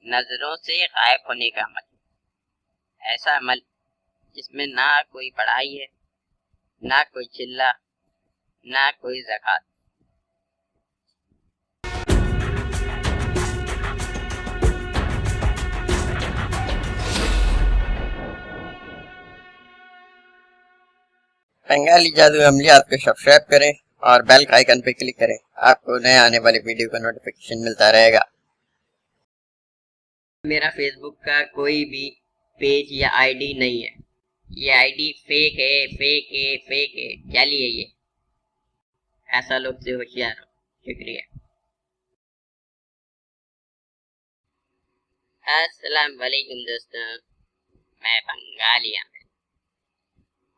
नजरों से गायब होने का अमल, ऐसा अमल जिसमें ना कोई पढ़ाई है, ना कोई चिल्ला, ना कोई ज़कात। बंगाली जादू अमलियात को सब्सक्राइब करें और बेल का आइकन पर क्लिक करें। आपको नए आने वाली वीडियो का नोटिफिकेशन मिलता रहेगा। मेरा फेसबुक का कोई भी पेज या आईडी नहीं है। ये आईडी फेक है, फेक है, फेक है, जाली है ये। ऐसा लोग से होशियार हो। शुक्रिया। अस्सलाम वालेकुम दोस्तों, मैं बंगाली आमिर।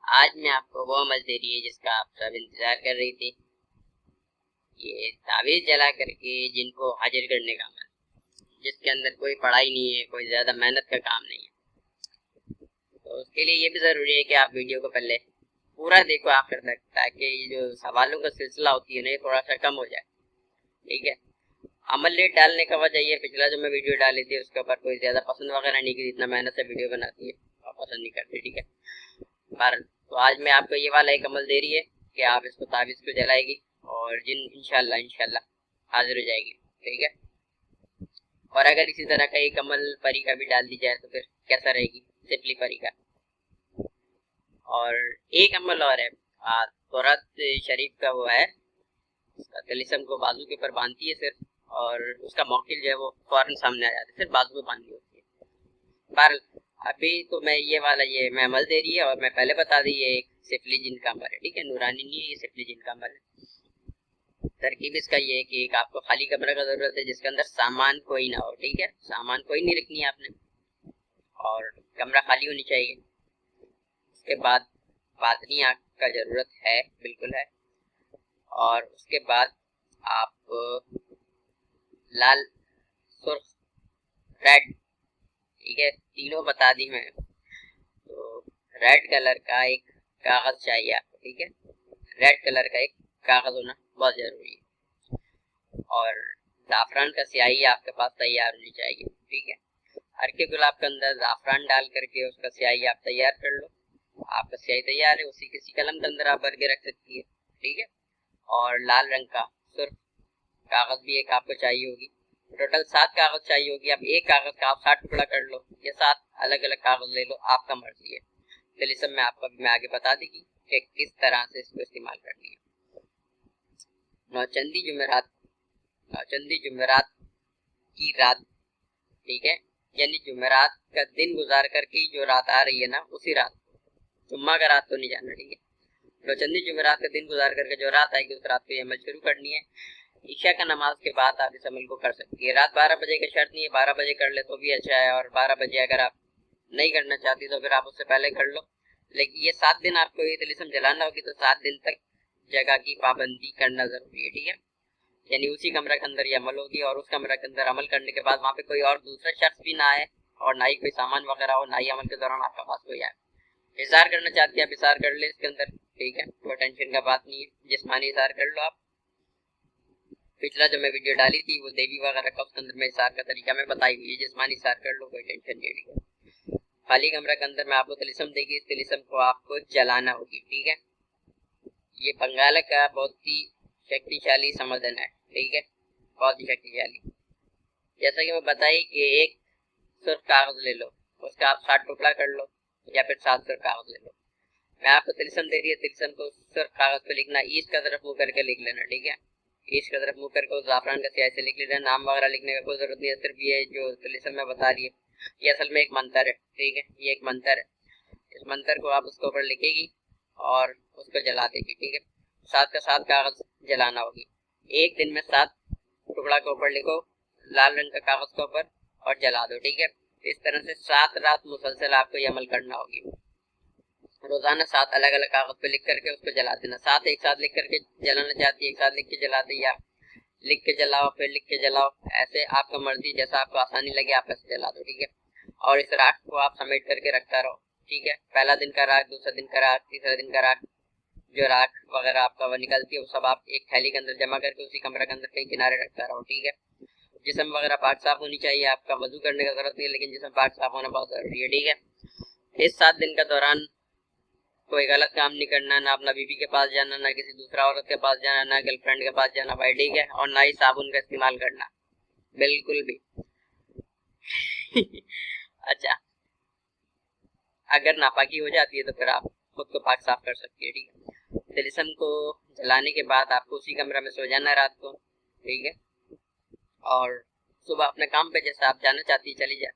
आज मैं आपको वो अमल दे रही है जिसका आप सब इंतजार कर रही थी। ये तावीज जला करके जिनको हाजिर करने का अमल, जिसके अंदर कोई पढ़ाई नहीं है, कोई ज्यादा मेहनत का काम नहीं है। तो उसके लिए ये भी जरूरी है कि आप वीडियो को पहले पूरा देखो आखिर तक, ताकि ये जो सवालों का सिलसिला होती है ना, ये थोड़ा सा कम हो जाए। ठीक है। अमल लेट डालने का वजह ये, पिछला जो मैं वीडियो डाली थी उसके ऊपर कोई ज्यादा पसंद वगैरह नहीं की, इतना मेहनत से वीडियो बनाती है और पसंद नहीं करती। ठीक है। पर तो आज मैं आपको ये वाला एक अमल दे रही है कि आप इसको ताबीज़ को जलाएगी और जिन इंशाल्लाह हाजिर हो जाएगी। ठीक है। और अगर इसी तरह का एक अमल परी का भी डाल दी जाए तो फिर कैसा रहेगी, सिपली परी का। और एक अमल और है, तुरत शरीफ का वो है, उसका तिलिस्म को बाजू के ऊपर बांधती है सिर्फ, और उसका मौकिल जो है वो फौरन सामने आ जाता है, सिर्फ बाजू में बांधनी होती है। पर अभी तो मैं ये वाला मैं अमल दे रही है, और मैं पहले बता दी ये एक सिफली जिन का अमल है। ठीक है। नूरानी नहीं है, ये सिफली जिन का अमल है। तरकीब इसका ये है कि एक आपको खाली कमरा का जरूरत है जिसके अंदर सामान कोई ना हो। ठीक है। सामान कोई नहीं रखनी है आपने, और कमरा खाली होनी चाहिए। उसके बाद बातनी आग का जरूरत है, बिल्कुल है। और उसके बाद आप लाल, सुर्ख, रेड, ठीक है, तीनों बता दी मैं। तो रेड कलर का एक कागज चाहिए आपको। ठीक है। रेड कलर का एक कागज होना बहुत जरूरी है। और जाफरान का स्याही आपके पास तैयार होनी चाहिए। ठीक है। हरके गुलाब के अंदर जाफरान डाल करके उसका स्याही आप तैयार कर लो। आपका स्याही तैयार है, उसी किसी कलम के अंदर आप भर के रख सकती है। ठीक है। और लाल रंग का सुर्ख कागज भी एक आपको चाहिए होगी। टोटल 7 कागज चाहिए होगी। अब एक कागज का आप 7 टुकड़ा कर लो, या 7 अलग अलग कागज ले लो, आपका मर्जी है। तिलिस्म में आपको मैं आगे बता देगी कि किस तरह से इसको इस्तेमाल करनी है। नौचंदी जुमेरात की रात, ठीक है, यानी जुमेरात का दिन गुजार करके जो रात आ रही है ना, उसी रात, जुम्मा का रात तो नहीं जाना। ठीक है। नौचंदी जुमेरात का दिन गुजार करके जो रात आएगी उस रात को ये अमल शुरू करनी है। ईशा का नमाज के बाद आप इस अमल को कर सकती है। रात 12 बजे का शर्त नहीं है, 12 बजे कर ले तो भी अच्छा है, और 12 बजे अगर आप नहीं करना चाहती तो फिर आप उससे पहले कर लो। लेकिन ये 7 दिन आपको ये तिलिस्म जलाना होगी, तो 7 दिन तक जगह की पाबंदी करना जरूरी है। ठीक है। यानी उसी कमरे के अंदर ये अमल होगी, और उस कमरे के अंदर अमल करने के बाद वहाँ पे कोई और दूसरा शख्स भी ना आए, और ना ही कोई सामान वगैरह हो, ना ही अमल के दौरान आपका पास कोई आए। इशार करना चाहती है आप इशार कर ले इसके अंदर। ठीक है। कोई टेंशन का बात नहीं है, जिस्मानी इशार कर लो आप। पिछला जो मैं वीडियो डाली थी वो देवी वगैरह का, उसके अंदर में इशार का तरीका मैं बताई हुई है। जिस्मानी इशार कर लो, कोई टेंशन नहीं है। खाली कमरा के अंदर में आपको तिलिस्म देगी, इस तिलिस्म को आपको जलाना होगी। ठीक है। ये बंगाल का बहुत ही शक्तिशाली समाधान है। ठीक है। बहुत ही शक्तिशाली। जैसा कि मैं बताई कि एक सुर्ख कागज ले लो, उसका आप 7 टुकड़ा कर लो, या फिर 7 सुर्ख कागज ले लो। मैं आपको तिलिस्म दे रही है, तिलिस्म को सुर्ख कागज पे लिखना, ईस्ट का तरफ मुंह करके लिख लेना। ठीक है। ईस्ट का तरफ मुंह करके उस जाफरान का स्याही से लिख लेना। नाम वगैरह लिखने का कोई जरूरत नहीं है, सिर्फ ये जो तिलिस्म में बता रही है ये असल में एक मंत्र है। ठीक है। ये एक मंत्र है। इस मंत्र को आप उसके ऊपर लिखेगी और उसको जला देगी। ठीक है। 7 का 7 कागज जलाना होगी। एक दिन में 7 टुकड़ा के ऊपर लिखो लाल रंग का कागज के ऊपर, और जला दो। ठीक है। इस तरह से 7 रात मुसलसल आपको ये अमल करना होगी। रोजाना 7 अलग अलग कागज पे लिख करके उसको जला देना। 7 एक साथ लिख करके जलाना चाहती है, एक साथ लिख के जला दे, या लिख के जलाओ फिर लिख के जलाओ, ऐसे आपका मर्जी, जैसा आपको आसानी लगे आप ऐसे जला दो। ठीक है। और इस राख को आप समेट करके रखता रहो। ठीक है। पहला दिन का राख, दूसरा दिन का राख, तीसरा दिन का राख, जो राख वगैरह आपका वो निकलती है वो सब आप एक थैली के अंदर जमा करके उसी कमरे के अंदर कहीं किनारे रखता रहो। ठीक है। जिस्म वगैरह पाक साफ होनी चाहिए, आपका वजू करने का जरूरत नहीं है, लेकिन जिस्म पाक साफ होना बहुत जरूरी है। ठीक है। इस 7 दिन का दौरान कोई गलत काम नहीं करना, ना अपना बीवी के पास जाना, ना किसी दूसरा औरत के पास जाना, ना गर्लफ्रेंड के पास जाना भाई। ठीक है। और ना ही साबुन का इस्तेमाल करना, बिल्कुल भी। अच्छा, अगर नापाकी हो जाती है तो फिर आप खुद को पाक साफ कर सकती है। ठीक है। तिलिस्म को जलाने के बाद आपको उसी कमरा में सो जाना रात को। ठीक है। और सुबह अपने काम पे जैसे आप जाना चाहती है चली जाए।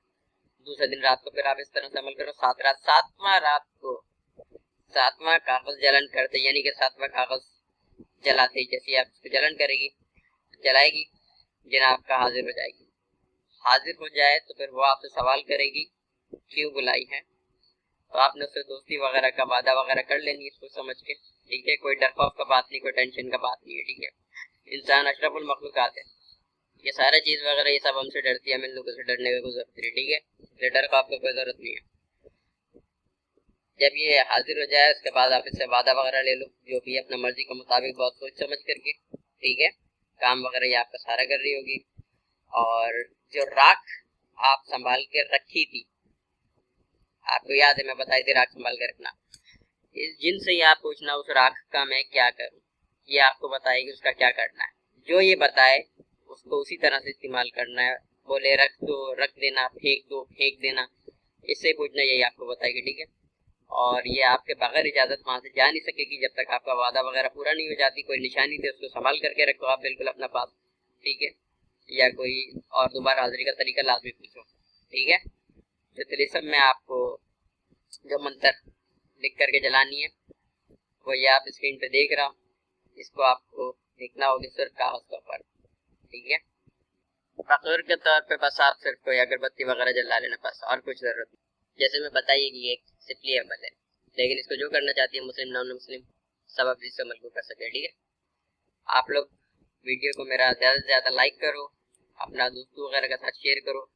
दूसरे दिन रात को फिर आप इस तरह से अमल करो। 7वां रात को 7वां कागज जलन करते, यानी कि 7वां कागज जलाते ही जैसे आप इसको जलन करेगी, जलाएगी, जिन आपका हाजिर हो जाएगी। हाजिर हो जाए तो फिर वो आपसे सवाल करेगी क्यों बुलाई है, तो आपने उससे दोस्ती वगैरह का वादा वगैरह कर लेनी इसको समझ के। ठीक है। कोई डर खौफ का बात नहीं, कोई टेंशन का बात नहीं है। ठीक है। इंसान अशरफुल मखलूकात है, ये सारा चीज वगैरह ये सब हमसे डरती है, हमें लोगों से डरने की कोई जरूरत नहीं। ठीक है। इसलिए डर खौफ का कोई जरूरत नहीं है। जब ये हाजिर हो जाए उसके बाद आप इससे वादा वगैरह ले लो, जो भी अपना मर्जी के मुताबिक बहुत सोच समझ करके। ठीक है। काम वगैरह ये आपका सारा कर रही होगी। और जो राख आप संभाल के रखी थी, आपको याद है मैं बताई थी राख संभाल के रखना, इस जिन से ही आप पूछना उस राख का मैं क्या करूं, ये आपको बताएगी उसका क्या करना है। जो ये बताए उसको उसी तरह से इस्तेमाल करना है। बोले रख दो, रख देना, फेंक दो, फेंक देना, इससे पूछना, यही आपको बताएगी। ठीक है। और ये आपके बगैर इजाजत वहां से जा नहीं सकेगी जब तक आपका वादा वगैरह पूरा नहीं हो जाती। कोई निशानी दे उसको संभाल करके रखो आप बिल्कुल अपना पास। ठीक है। या कोई और दोबारा हाजिरी का तरीका लाजमी पूछो। ठीक है। तो तिलिस्म में आपको जो मंत्र लिख करके जलानी है वो ये आप स्क्रीन पे देख रहा हूँ, इसको आपको लिखना होगी सिर्फ कागज के ऊपर। ठीक है। फकीर के तौर पे बस आप सिर्फ कोई अगरबत्ती वगैरह जला लेना, बस, और कुछ जरूरत नहीं। जैसे मैं बताइए कि एक सिंपली अमल है, लेकिन इसको जो करना चाहती है मुस्लिम नॉन मुस्लिम सब अब इस अमल को कर सके। ठीक है। आप लोग वीडियो को मेरा ज़्यादा से ज़्यादा लाइक करो, अपना दोस्तों वगैरह के साथ शेयर करो।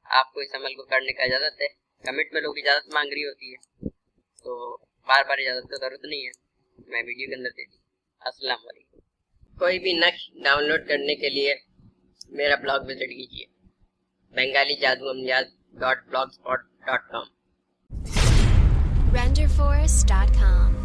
आपको इस अमल को करने का इजाज़त है। कमेंट में लोग इजाज़त मांग रही होती है, तो बार बार इजाज़त की ज़रूरत नहीं है, मैं वीडियो के अंदर दे दी। अस्सलाम वालेकुम। कोई भी नक्श डाउनलोड करने के लिए मेरा ब्लॉग विजिट कीजिए bengalijadooamyad.blogspot.com renderforce.com